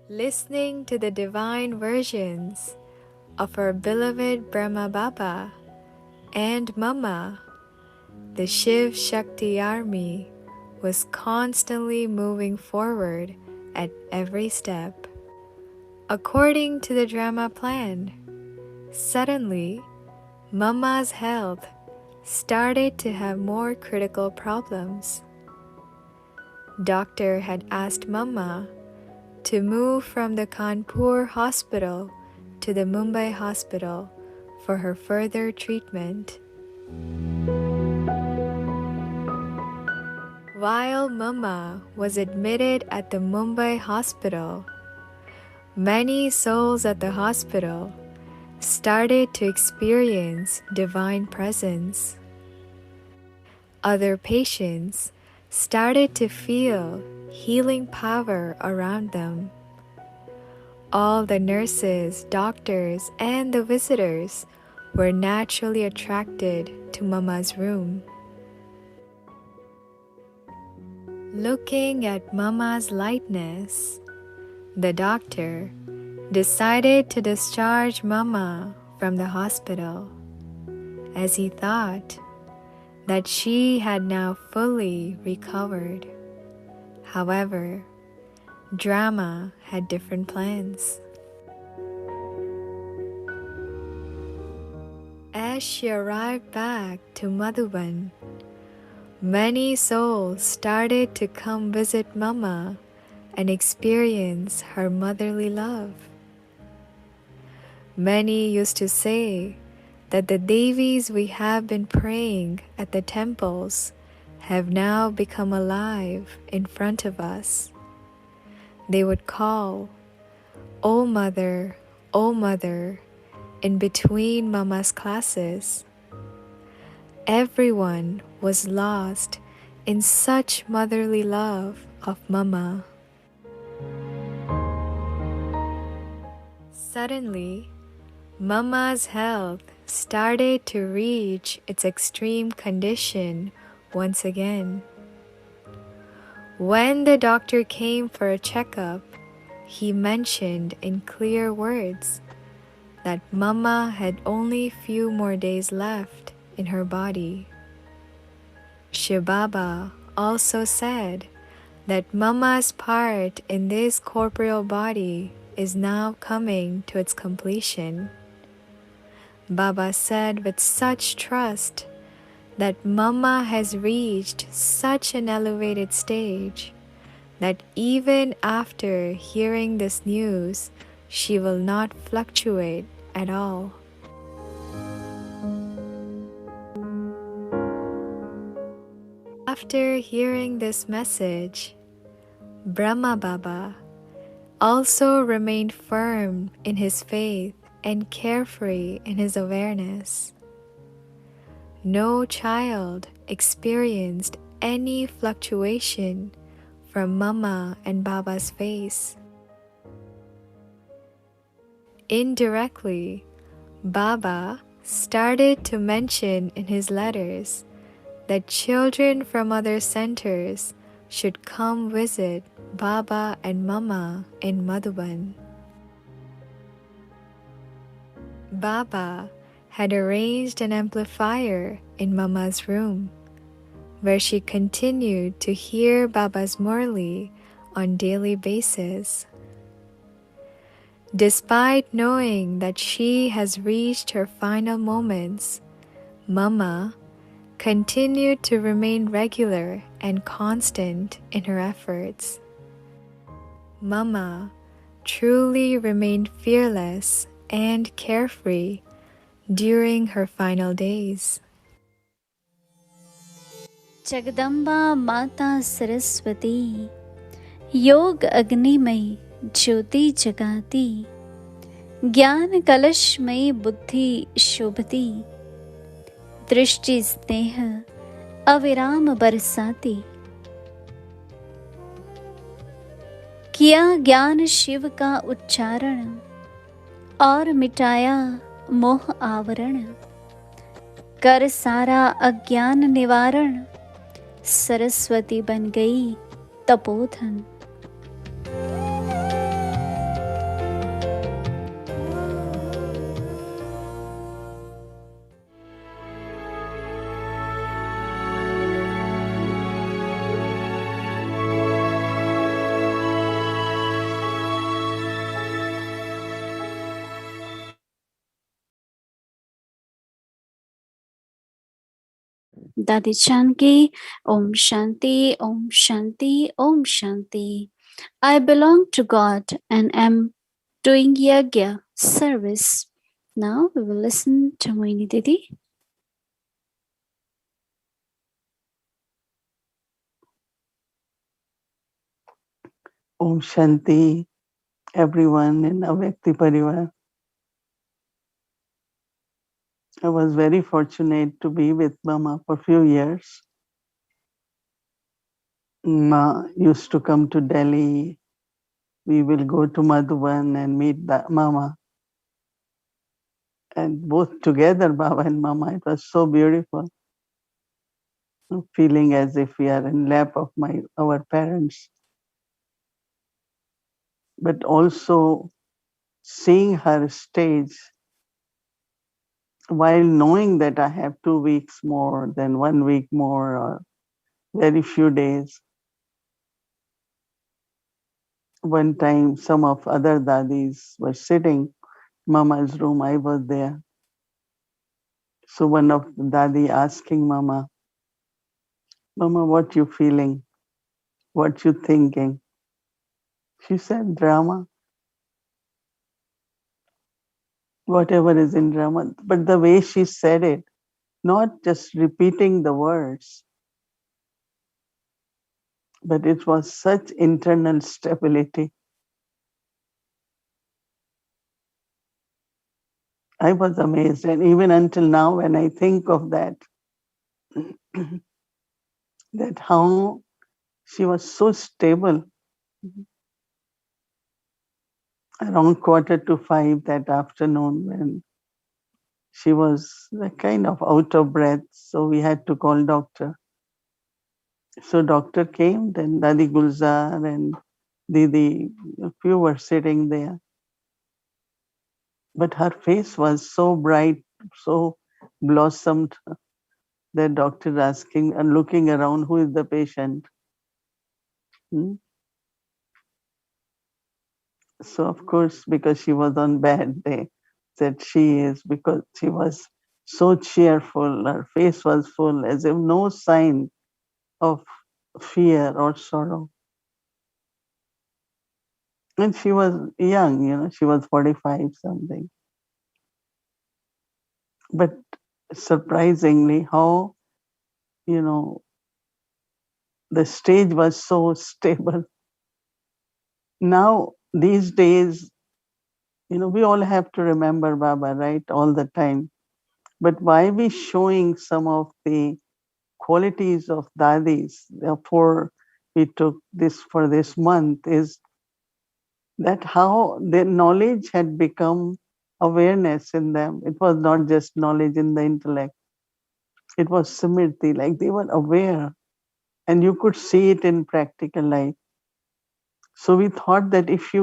Listening to the divine versions of our beloved Brahma Baba and Mama, the Shiv Shakti army was constantly moving forward at every step. According to the drama plan, suddenly Mama's health started to have more critical problems. Doctor had asked Mama to move from the Kanpur hospital to the Mumbai hospital for her further treatment. While Mama was admitted at the Mumbai hospital, many souls at the hospital started to experience divine presence. Other patients started to feel healing power around them. All the nurses, doctors, and the visitors were naturally attracted to Mama's room. Looking at Mama's lightness, the doctor decided to discharge Mama from the hospital, as he thought that she had now fully recovered. However, drama had different plans. As she arrived back to Madhuban, many souls started to come visit Mama and experience her motherly love. Many used to say that the Devis we have been praying at the temples have now become alive in front of us. They would call, "O Mother, O Mother," in between Mama's classes. Everyone was lost in such motherly love of Mama. Suddenly, Mama's health started to reach its extreme condition once again. When the doctor came for a checkup, he mentioned in clear words that Mama had only few more days left in her body. Shiv Baba also said that Mama's part in this corporeal body is now coming to its completion. Baba said with such trust that Mama has reached such an elevated stage that even after hearing this news, she will not fluctuate at all. After hearing this message, Brahma Baba also remained firm in his faith and carefree in his awareness. No child experienced any fluctuation from Mama and Baba's face. Indirectly, Baba started to mention in his letters that children from other centers should come visit Baba and Mama in Madhuban. Baba had arranged an amplifier in Mama's room, where she continued to hear Baba's Murli on daily basis. Despite knowing that she has reached her final moments, Mama continued to remain regular and constant in her efforts. Mama truly remained fearless and carefree during her final days. Jagdamba Mata Saraswati, Yog Agnimai Jyoti Jagati, Gyan Kalashmai Buddhi Shobhati, Drishti Sneha Aviram Barsati. किया ज्ञान शिव का उच्चारण और मिटाया मोह आवरण। कर सारा अज्ञान निवारण, सरस्वती बन गई तपोधन। Dadi Chanki, Om Shanti, Om Shanti, Om Shanti. I belong to God and am doing Yagya service. Now we will listen to Mohini Didi. Om Shanti, everyone in Avyakti Parivar. I was very fortunate to be with Mama for a few years. Ma used to come to Delhi. We will go to Madhuban and meet Mama. And both together, Baba and Mama, it was so beautiful. Feeling as if we are in lap of our parents. But also seeing her stage while knowing that I have 2 weeks more than 1 week more or very few days. One time, some of other dadis were sitting Mama's room. I was there. So one of the dadi asking Mama, Mama, what you feeling? What you thinking? She said, drama. Whatever is in drama. But the way she said it, not just repeating the words, but it was such internal stability. I was amazed. And even until now, when I think of that, that how she was so stable. Around 4:45 that afternoon, when she was kind of out of breath, so we had to call doctor. So doctor came, then Dadi Gulzar and Didi, a few were sitting there. But her face was so bright, so blossomed, that doctor asking and looking around, who is the patient? Hmm? So of course, because she was on bed, they said she is, because she was so cheerful, her face was full, as if no sign of fear or sorrow. And she was young, she was 45 something. But surprisingly, how, the stage was so stable. Now, these days, we all have to remember Baba, right? All the time. But why we showing some of the qualities of dadis, therefore we took this for this month, is that how their knowledge had become awareness in them. It was not just knowledge in the intellect. It was Smriti, like they were aware and you could see it in practical life. So we thought that if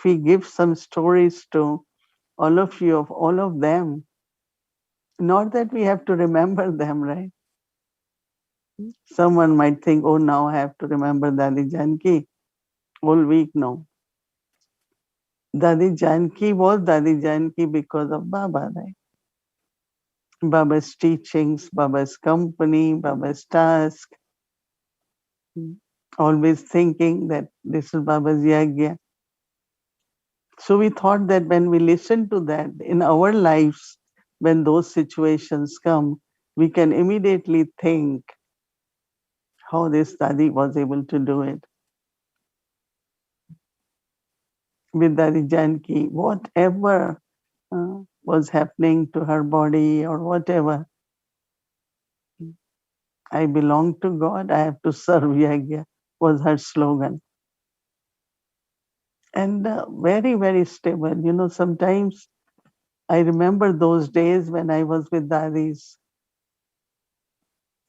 we give some stories to all of you, of all of them, not that we have to remember them, right? Someone might think, oh, now I have to remember Dadi Janki whole week. No. Dadi Janki was Dadi Janki because of Baba, right? Baba's teachings, Baba's company, Baba's task. Always thinking that this is Baba's Yagya. So we thought that when we listen to that in our lives, when those situations come, we can immediately think how this Dadi was able to do it. With Dadi Janki, whatever was happening to her body or whatever, I belong to God, I have to serve Yagya, was her slogan. and very, very stable. You know, sometimes I remember those days when I was with Dadis,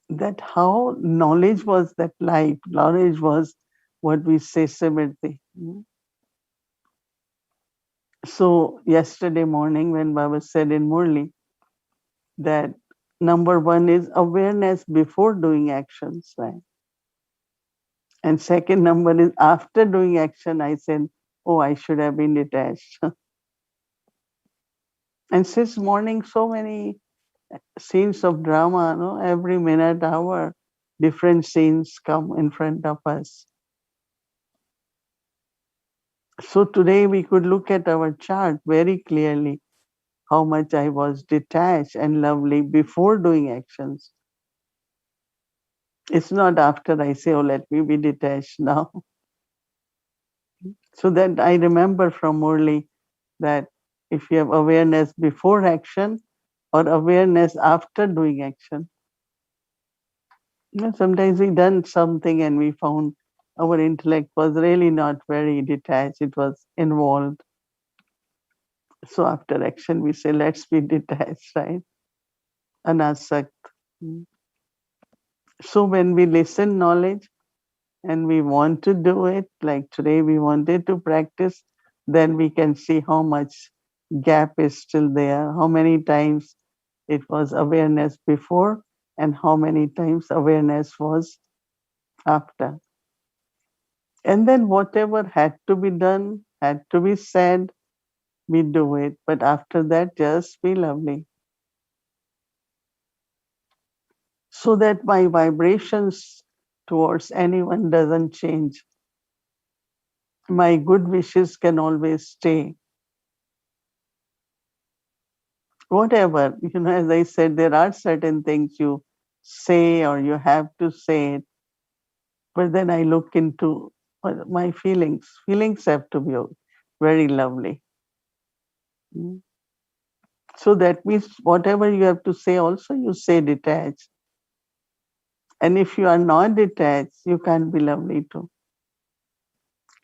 that how knowledge was that light, knowledge was what we say, Smriti. So yesterday morning when Baba said in Murli that number one is awareness before doing actions, right? And second number is after doing action, I said, oh, I should have been detached. And since morning, so many scenes of drama, no? Every minute, hour, different scenes come in front of us. So today we could look at our chart very clearly how much I was detached and lovely before doing actions. It's not after I say, oh, let me be detached now. So that I remember from Murli that if you have awareness before action or awareness after doing action, you know, sometimes we done something and we found our intellect was really not very detached, it was involved. So after action, we say, let's be detached, right? Anasakt. So when we listen knowledge and we want to do it, like today we wanted to practice, then we can see how much gap is still there, how many times it was awareness before and how many times awareness was after. And then whatever had to be done, had to be said, we do it. But after that, just be lovely. So that my vibrations towards anyone doesn't change. My good wishes can always stay. Whatever, you know, as I said, there are certain things you say or you have to say it. But then I look into my feelings. Feelings have to be very lovely. Mm. So that means whatever you have to say, also you say detached. And if you are not detached, you can't be lovely too.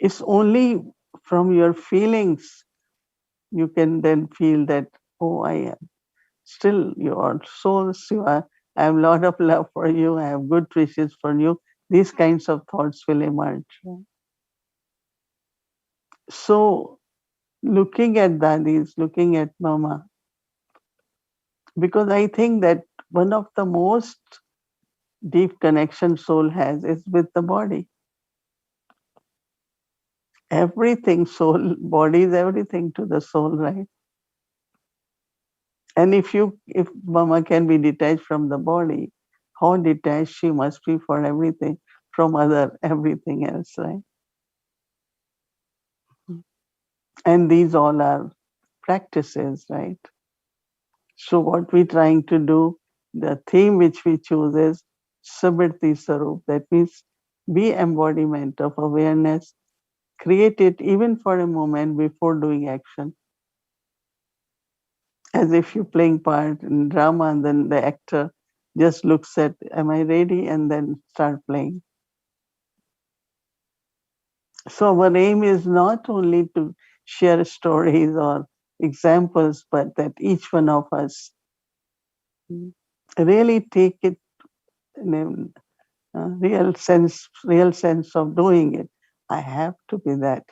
It's only from your feelings you can then feel that, oh, I am still your souls, you are, I have a lot of love for you, I have good wishes for you. These kinds of thoughts will emerge. So looking at daddies, looking at mama, because I think that one of the most deep connection soul has is with the body. Everything soul, body is everything to the soul, right? And if mama can be detached from the body, how detached she must be for everything, from other everything else, right? And these all are practices, right? So what we're trying to do, the theme which we choose is Smriti Swarup. That means be embodiment of awareness. Create it even for a moment before doing action. As if you're playing part in drama and then the actor just looks at, am I ready? And then start playing. So our aim is not only to share stories or examples, but that each one of us really take it in a real sense of doing it. I have to be that.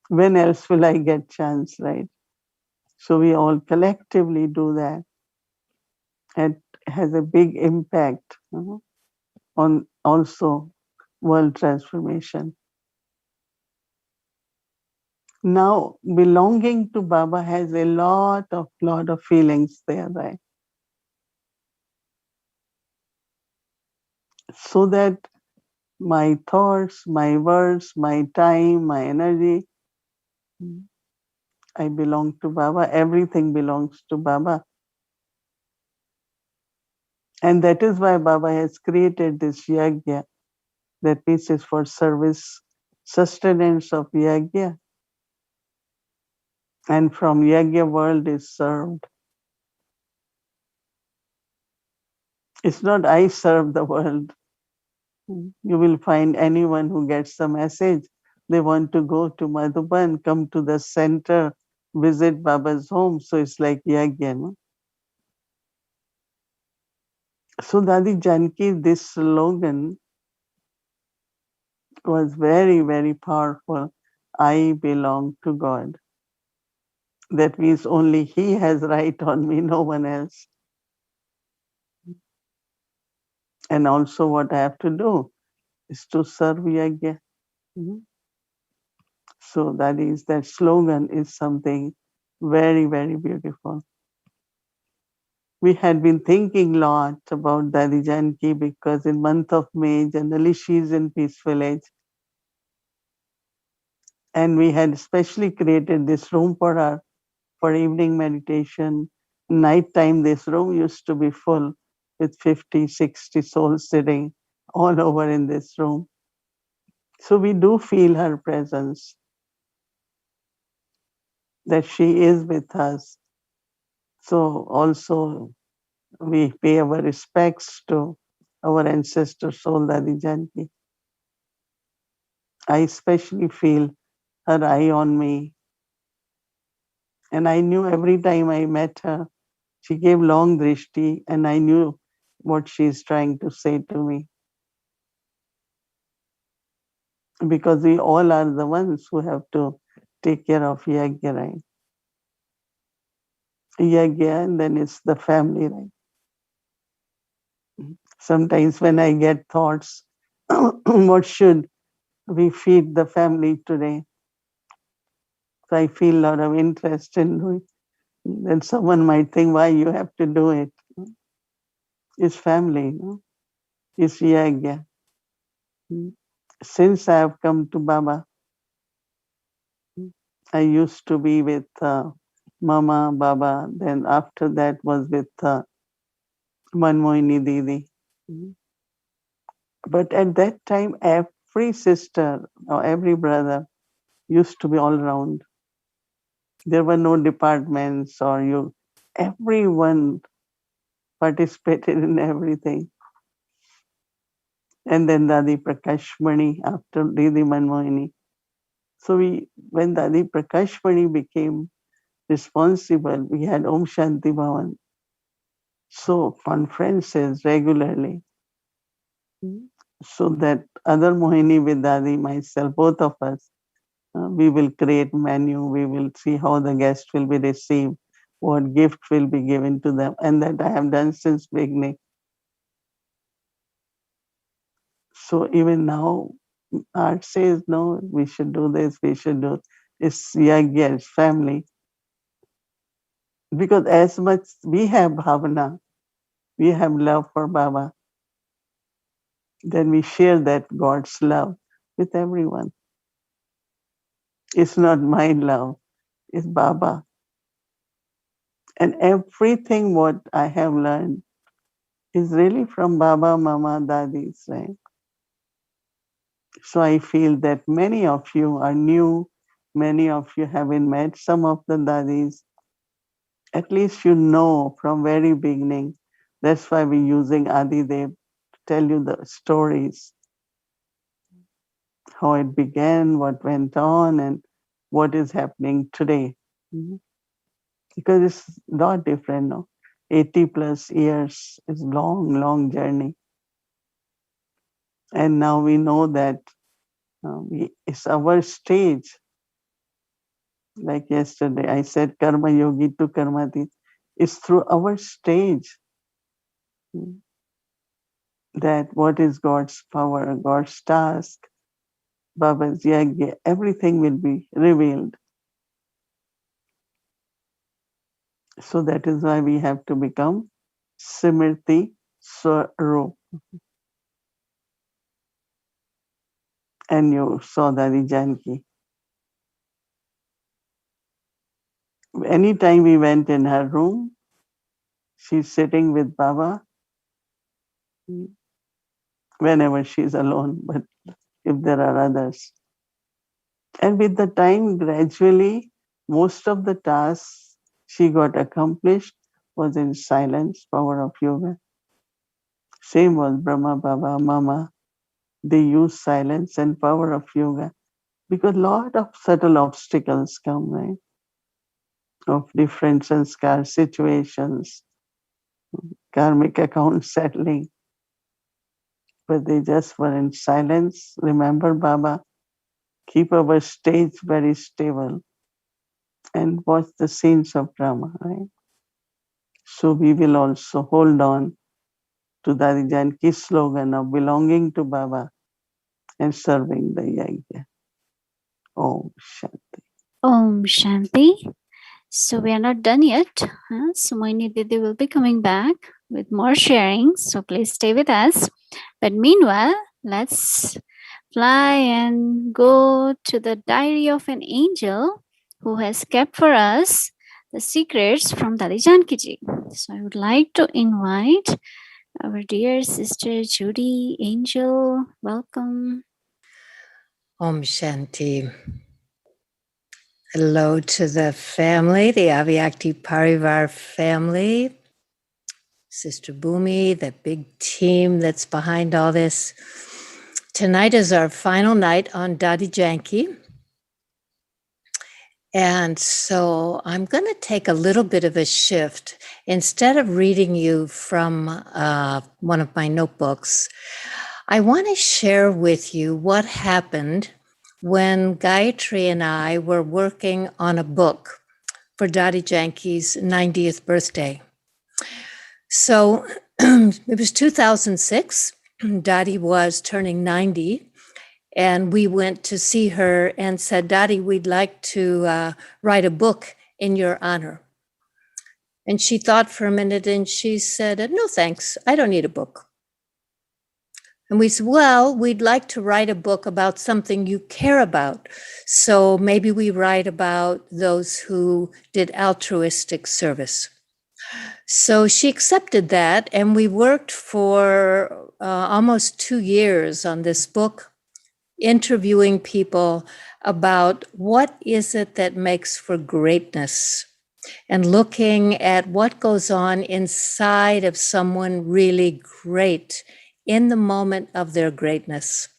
When else will I get chance, right? So we all collectively do that. It has a big impact on also world transformation. Now, belonging to Baba has a lot of feelings there, right? So that my thoughts, my words, my time, my energy, I belong to Baba. Everything belongs to Baba. And that is why Baba has created this Yagya. That means it's for service, sustenance of Yagya. And from Yagya world is served. It's not I serve the world. You will find anyone who gets the message, They want to go to Madhuban, come to the center, visit Baba's home. So it's like yagya. No? So Dadi Janki, this slogan was very, very powerful. I belong to God. That means only He has right on me, no one else. And also what I have to do is to serve Yagya. So that slogan is something very, very beautiful. We had been thinking a lot about Dadi Janki because in month of May, generally she is in Peace Village. And we had specially created this room for her for evening meditation. Night time, this room used to be full with 50, 60 souls sitting all over in this room. So we do feel her presence, that she is with us. So also we pay our respects to our ancestor soul Dadi Janki. I especially feel her eye on me. And I knew every time I met her, she gave long drishti and I knew what she's trying to say to me. Because we all are the ones who have to take care of Yagya, right? Yagya, and then it's the family, right? Sometimes when I get thoughts, what should we feed the family today? So I feel a lot of interest in doing. Then someone might think, why you have to do it? It's family, no? It's Yagya. Since I have come to Baba, I used to be with Mama, Baba. Then after that was with Mohini Didi. But at that time, every sister or every brother used to be all around. There were no departments or you. Everyone participated in everything. And then Dadi Prakashmani after Didi Manmohini. So when Dadi Prakashmani became responsible, we had Om Shanti Bhavan. So conferences regularly. So that other Mohini with Dadi, myself, both of us, we will create menu, we will see how the guest will be received, what gift will be given to them, and that I have done since beginning. So even now, art says, no, we should do this, we should do. It's Yagya, it's family. Because as much we have bhavana, we have love for Baba, then we share that God's love with everyone. It's not my love, it's Baba. And everything what I have learned is really from Baba, Mama, Dadis, right? So I feel that many of you are new, many of you haven't met some of the Dadis. At least you know from very beginning. That's why we're using Adidev to tell you the stories, how it began, what went on, and what is happening today. Because it's not different, no? 80 plus years is long, long journey. And now we know that it's our stage. Like yesterday, I said karma yogi to karmati. It's through our stage that what is God's power, God's task, Baba's yagya, everything will be revealed. So that is why we have to become Smriti Swarup. And you saw Dadi Janki. Anytime we went in her room, she's sitting with Baba whenever she's alone, but if there are others. And with the time, gradually, most of the tasks she got accomplished was in silence, power of yoga. Same was Brahma, Baba, Mama. They used silence and power of yoga. because a lot of subtle obstacles come, right? Of different sanskar situations, karmic account settling, but they just were in silence. Remember, Baba, keep our stage very stable and watch the scenes of drama, right? So we will also hold on to Dadi Janki's slogan of belonging to Baba and serving the Yagya. Om Shanti. Om Shanti. So we are not done yet. So Mohini Didi will be coming back with more sharing. So please stay with us. But meanwhile, let's fly and go to the diary of an angel who has kept for us the secrets from Dadi Janki ji. So I would like to invite our dear sister Judy Angel. Welcome. Om Shanti. Hello to the family, the Avyakti Parivar family, Sister Bhumi, the big team that's behind all this. Tonight is our final night on Dadi Janki. And so I'm going to take a little bit of a shift. Instead of reading you from one of my notebooks, I want to share with you what happened when Gayatri and I were working on a book for Dadi Janki's 90th birthday. So it was 2006. Dadi was turning 90, and we went to see her and said, Dadi, we'd like to write a book in your honor. And she thought for a minute and she said, no, thanks. I don't need a book. And we said, well, we'd like to write a book about something you care about. So maybe we write about those who did altruistic service. So she accepted that, and we worked for almost 2 years on this book, interviewing people about what is it that makes for greatness, and looking at what goes on inside of someone really great in the moment of their greatness.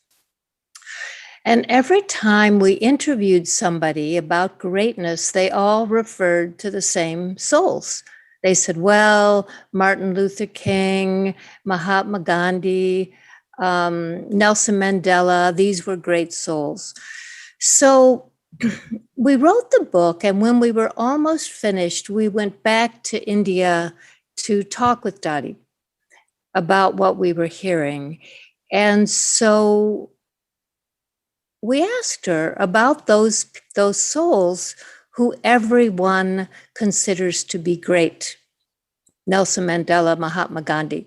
And every time we interviewed somebody about greatness, they all referred to the same souls. They said, well, Martin Luther King, Mahatma Gandhi, Nelson Mandela, these were great souls. So we wrote the book, and when we were almost finished, we went back to India to talk with Dadi about what we were hearing. And so we asked her about those souls who everyone considers to be great. Nelson Mandela, Mahatma Gandhi.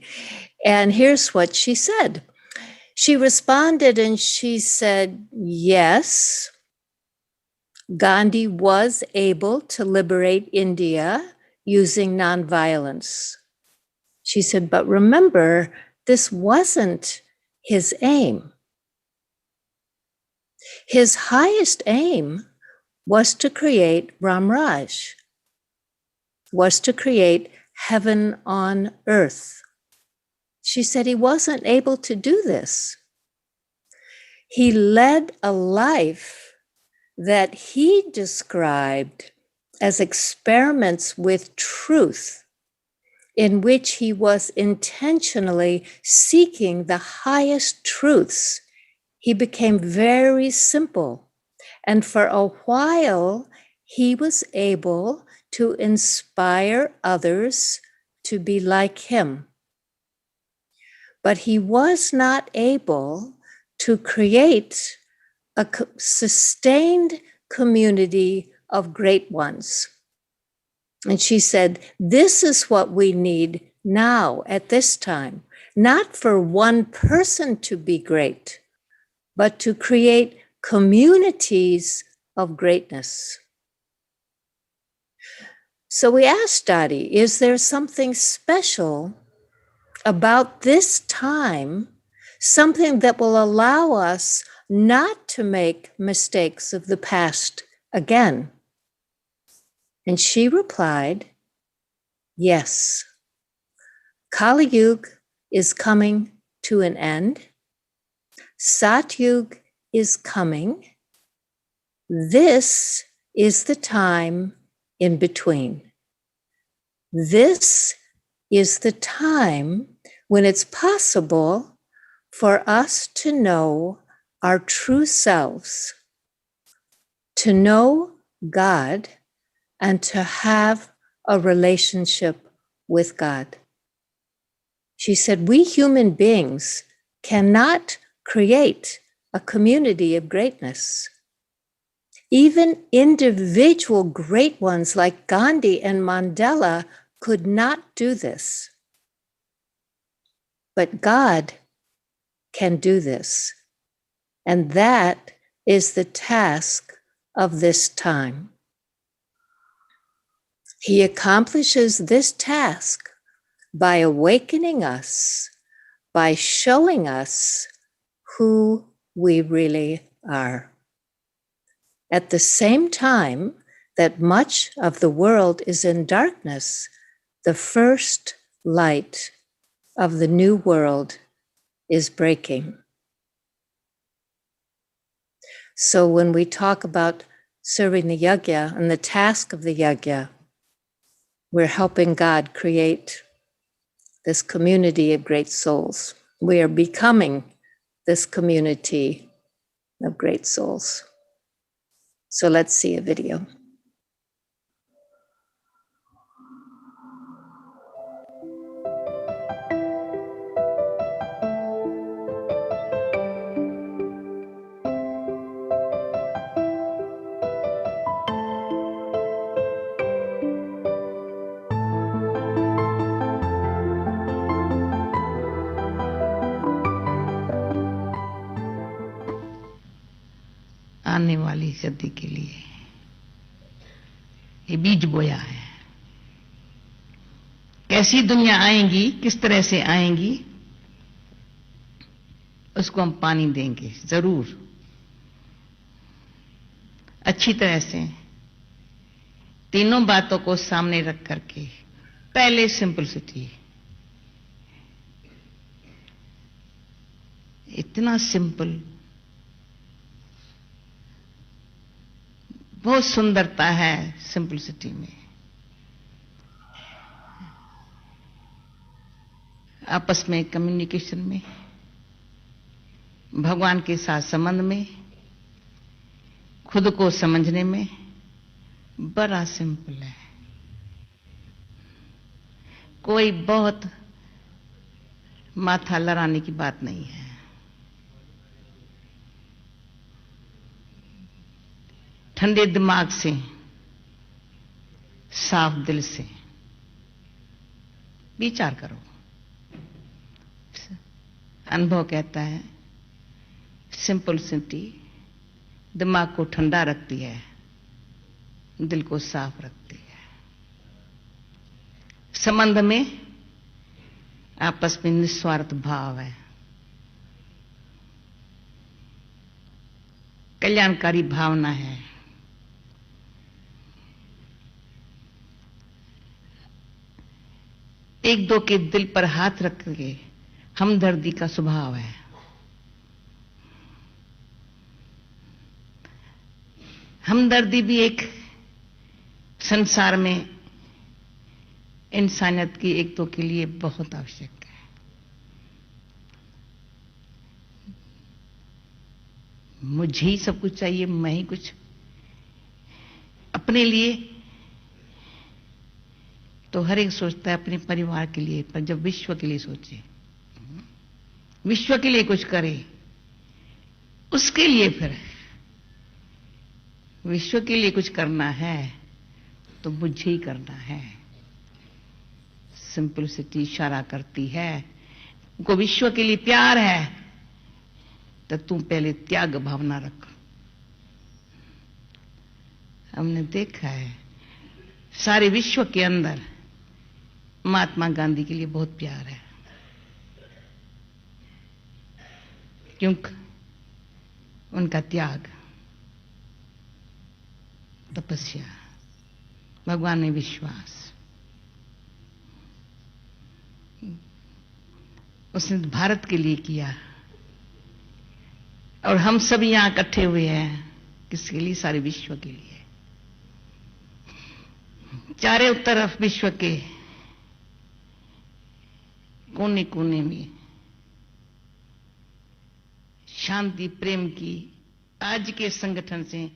And here's what she said. She responded and she said, yes, Gandhi was able to liberate India using nonviolence. She said, but remember, this wasn't his aim. His highest aim was to create Ram Raj, was to create heaven on earth. She said he wasn't able to do this. He led a life that he described as experiments with truth, in which he was intentionally seeking the highest truths. He became very simple. And for a while, he was able to inspire others to be like him. But he was not able to create a sustained community of great ones. And she said, this is what we need now at this time, not for one person to be great, but to create communities of greatness. So we asked Dadi, is there something special about this time, something that will allow us not to make mistakes of the past again? And she replied, yes. Kali Yuga is coming to an end. Satyug is coming. this is the time in between. This is the time when it's possible for us to know our true selves, to know God, and to have a relationship with God. She said, we human beings cannot create a community of greatness. Even individual great ones like Gandhi and Mandela could not do this. But God can do this. And that is the task of this time. He accomplishes this task by awakening us, by showing us who we really are. At the same time that much of the world is in darkness, the first light of the new world is breaking. So when we talk about serving the Yagya and the task of the Yagya, we're helping God create this community of great souls. We are becoming this community of great souls. So let's see a video. आने वाली सदी के लिए ये बीज बोया है। कैसी दुनिया आएंगी, किस तरह से आएंगी, उसको हम पानी देंगे जरूर, अच्छी तरह से। तीनों बातों को सामने रख करके, पहले सिंपलिसिटी, इतना सिंपल, बहुत सुंदरता है सिंपलिसिटी में। आपस में कम्युनिकेशन में, भगवान के साथ संबंध में, खुद को समझने में बड़ा सिंपल है। कोई बहुत माथा लड़ाने की बात नहीं है। ठंडे दिमाग से, साफ दिल से विचार करो। अनुभव कहता है सिंपलिसिटी दिमाग को ठंडा रखती है, दिल को साफ रखती है। संबंध में आपस में निस्वार्थ भाव है, कल्याणकारी भावना है। एक दो के दिल पर हाथ रख के हमदर्दी का स्वभाव है। हमदर्दी भी एक संसार में इंसानियत की एक दो के लिए बहुत आवश्यक है। मुझे ही सब कुछ चाहिए, मैं ही कुछ अपने लिए, तो हर एक सोचता है अपने परिवार के लिए, पर जब विश्व के लिए सोचे, विश्व के लिए कुछ करे, उसके लिए फिर विश्व के लिए कुछ करना है तो मुझे ही करना है। सिंपलिसिटी इशारा करती है, उनको विश्व के लिए प्यार है तो तुम पहले त्याग भावना रख। हमने देखा है सारे विश्व के अंदर महात्मा गांधी के लिए बहुत प्यार है, क्योंकि उनका त्याग, तपस्या, भगवान में विश्वास, उसने भारत के लिए किया। और हम सब यहां इकट्ठे हुए हैं किसके लिए? सारे विश्व के लिए। चारों तरफ विश्व के कोने कोने में शांति प्रेम की आज के संगठन से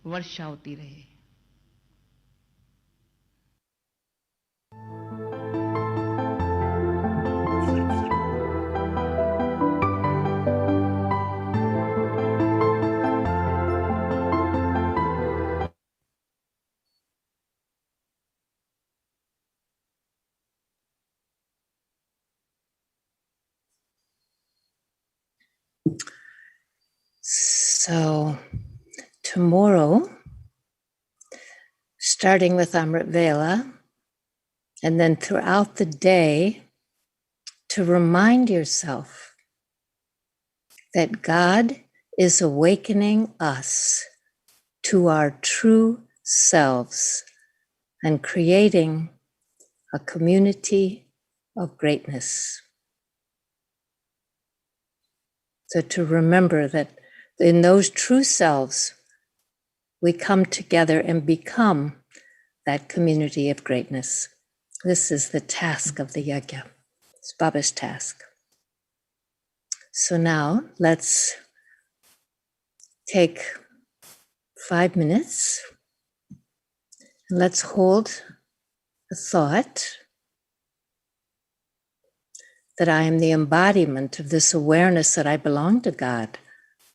वर्षा होती रहे। So, tomorrow, starting with Amrit Vela, and then throughout the day, to remind yourself that God is awakening us to our true selves and creating a community of greatness. So to remember that in those true selves, we come together and become that community of greatness. This is the task of the yagya. It's Baba's task. So now let's take 5 minutes. Let's hold a thought that I am the embodiment of this awareness that I belong to God,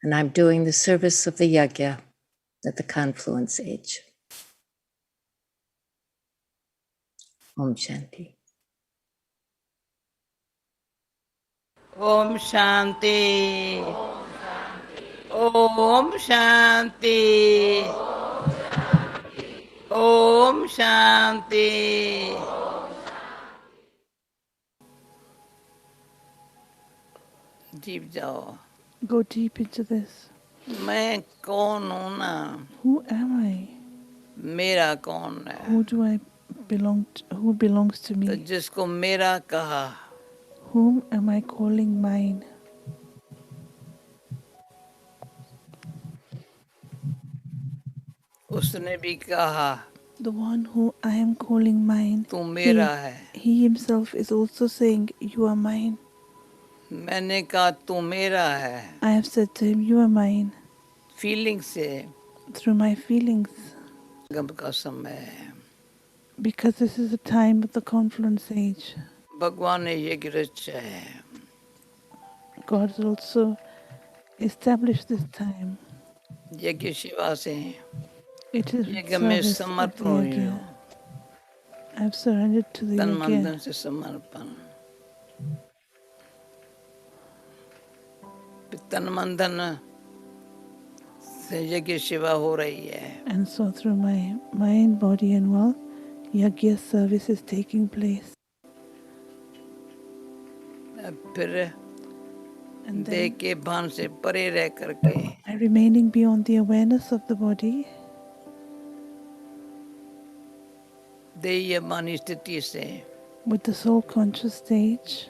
and I'm doing the service of the yagya at the confluence age. Om Shanti. Om Shanti. Om Shanti. Om Shanti. Deep जाओ. Go deep into this. मैं कौन हूँ ना? Who am I? मेरा कौन है? Who do I belong to? Who belongs to तो me? जिसको मेरा कहा, Whom am I calling mine? उसने भी कहा, The one who I am calling mine. तू मेरा है. He himself is also saying, you are mine. मैंने कहा तू मेरा है. I have said to him, you are mine. Feeling से. Through my feelings. गम का समय है. Because this is the time of the confluence age. भगवान ने ये रचा है. God has also established this time. यज्ञ शिवा से It is यज्ञ में service of समर्पण the हुई Yagya. हूँ. I have surrendered to the तन मन Yagya. धन से समर्पण. तन मन धन से यज्ञ शिवा हो रही है. And so through my mind, body and wealth, Yagya service is taking place. फिर And देह then के भान से परे रह करके by remaining beyond the awareness of the body, देह मानी स्थिति से with the soul conscious stage,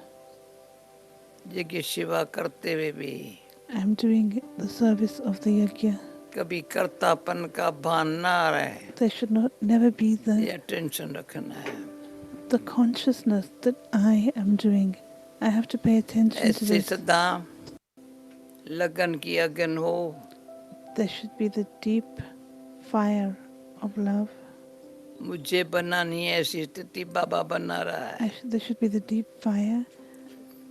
यज्ञ शिवा करते हुए भी I am doing the service of the Yagya. कभी कर्तापन का भान ना रहे. There should never be ये अटेंशन रखना है. the consciousness that I am doing. I have to pay attention to ऐसे this. सदा लगन की अगन हो. There should be the deep fire of love. मुझे बनानी है ऐसी स्थिति बाबा बना रहा है. There should be the deep fire.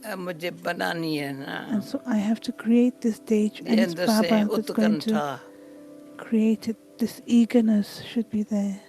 अब मुझे बनानी है ना. And so I have to create this stage, and it's अंदर से Baba that's going to उत्कंठा. create it. This eagerness should be there.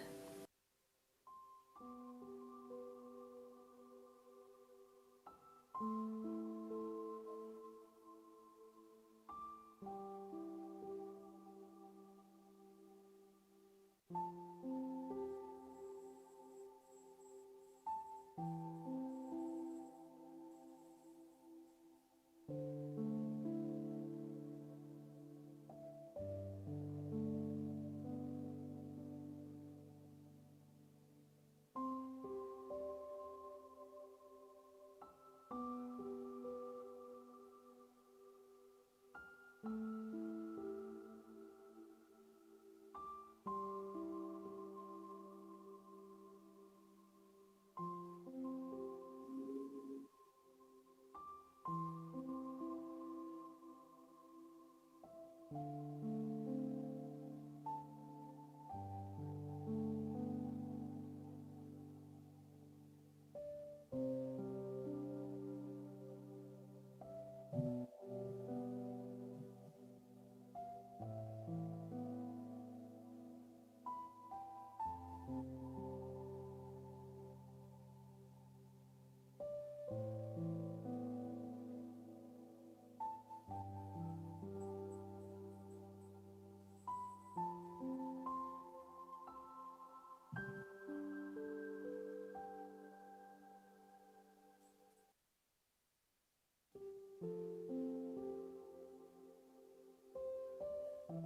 चलते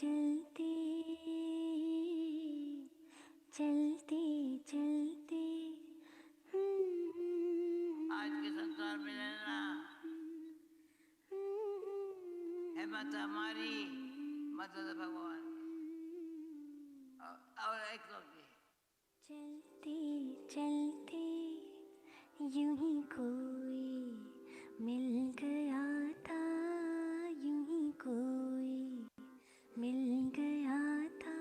चलते चलते चलते आज के संसार में रहना है मत हमारी मत भगवान और एक चलते चलते यूं ही कोई मिल गया था, यूं ही कोई मिल गया था,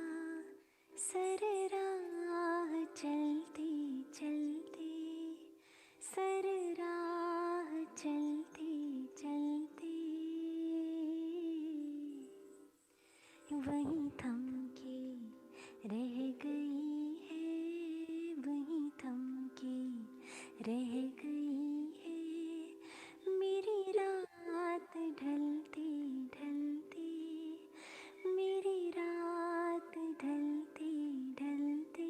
सर राह चलते चलते, सर राह चलते चलते वहीं थम के रह गई है, वहीं थम के रह गई है, मेरी रात ढलते ढलते, मेरी रात ढलते ढलते।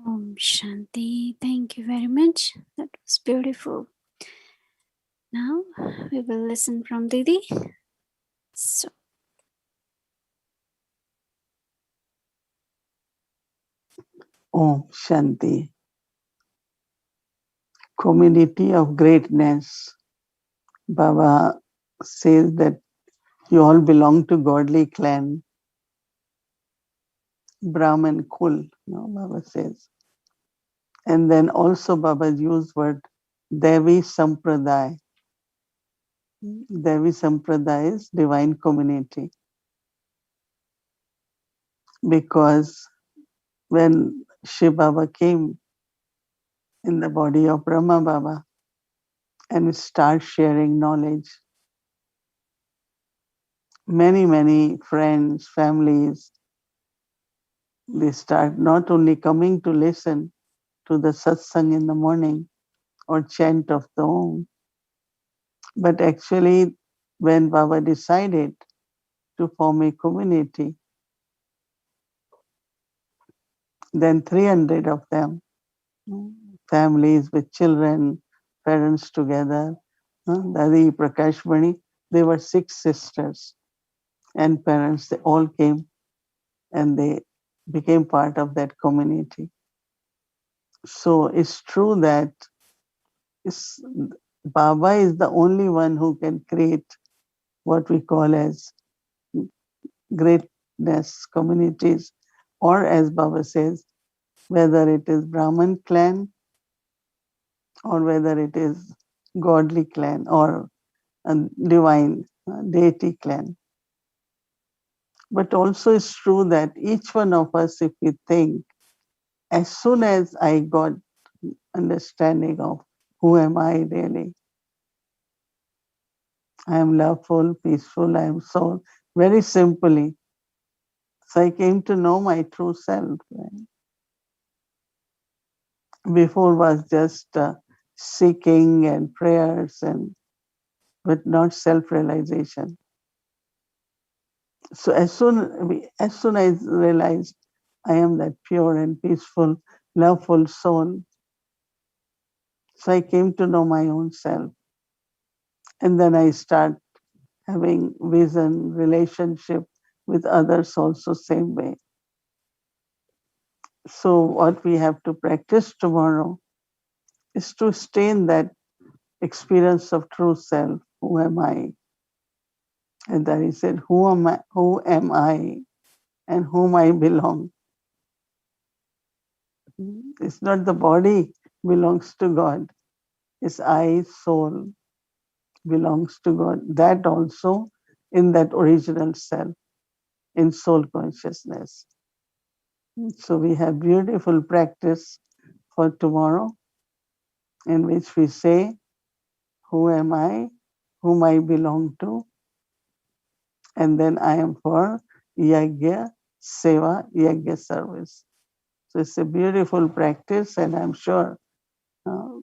Om Shanti. Thank you very much. That was beautiful. Now we will listen from Didi. So, Om Shanti. Community of greatness. Baba says that you all belong to godly clan, Brahman Kul, Baba says. And then also Baba used word Devi Sampradaya. Devi Sampradaya is divine community. Because when Shiv Baba came in the body of Brahma Baba and start sharing knowledge, many friends, families, they start not only coming to listen to the satsang in the morning or chant of the Om, but actually when Baba decided to form a community, then 300 of them, families with children, parents together, Dadi Prakashmani, they were 6 sisters and parents, they all came and they became part of that community. So it's true that Baba is the only one who can create what we call as greatness communities, or as Baba says, whether it is Brahman clan or whether it is godly clan or a divine deity clan. But also it's true that each one of us, if we think, as soon as I got understanding of who am I really, I am loveful, peaceful, I am soul, very simply. So I came to know my true self. Right? Before was just seeking and prayers, but not self-realization. So as soon as I realized I am that pure and peaceful, loveful soul, So I came to know my own self. And then I start having vision, relationship with others also same way. So what we have to practice tomorrow is to stay in that experience of true self. Who am I? And then he said, who am I and whom I belong? It's not the body belongs to God. It's I, soul, belongs to God. That also in that original self, in soul consciousness. So we have beautiful practice for tomorrow in which we say, who am I, whom I belong to, and then I am for Yagya Seva, Yagya Service. So it's a beautiful practice, and I'm sure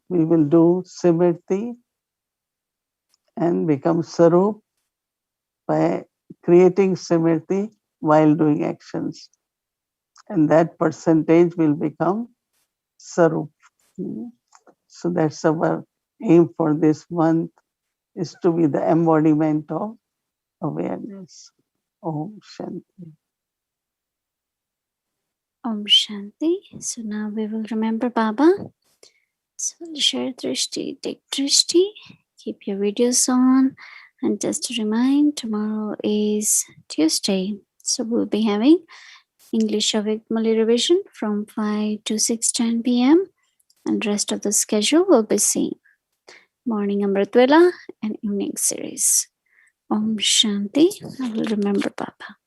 we will do Smriti and become Sarup by creating Smriti while doing actions. And that percentage will become Sarup. So that's our aim for this month, is to be the embodiment of awareness. Om Shanti. Om Shanti. So now we will remember Baba. So we'll share Drishti. Take Drishti. Keep your videos on. And just to remind, tomorrow is Tuesday. So we'll be having English Avik Malay revision from 5 to 6:10 p.m. And rest of the schedule will be seen. Morning Amritwela and evening series. Om Shanti. I will remember Baba.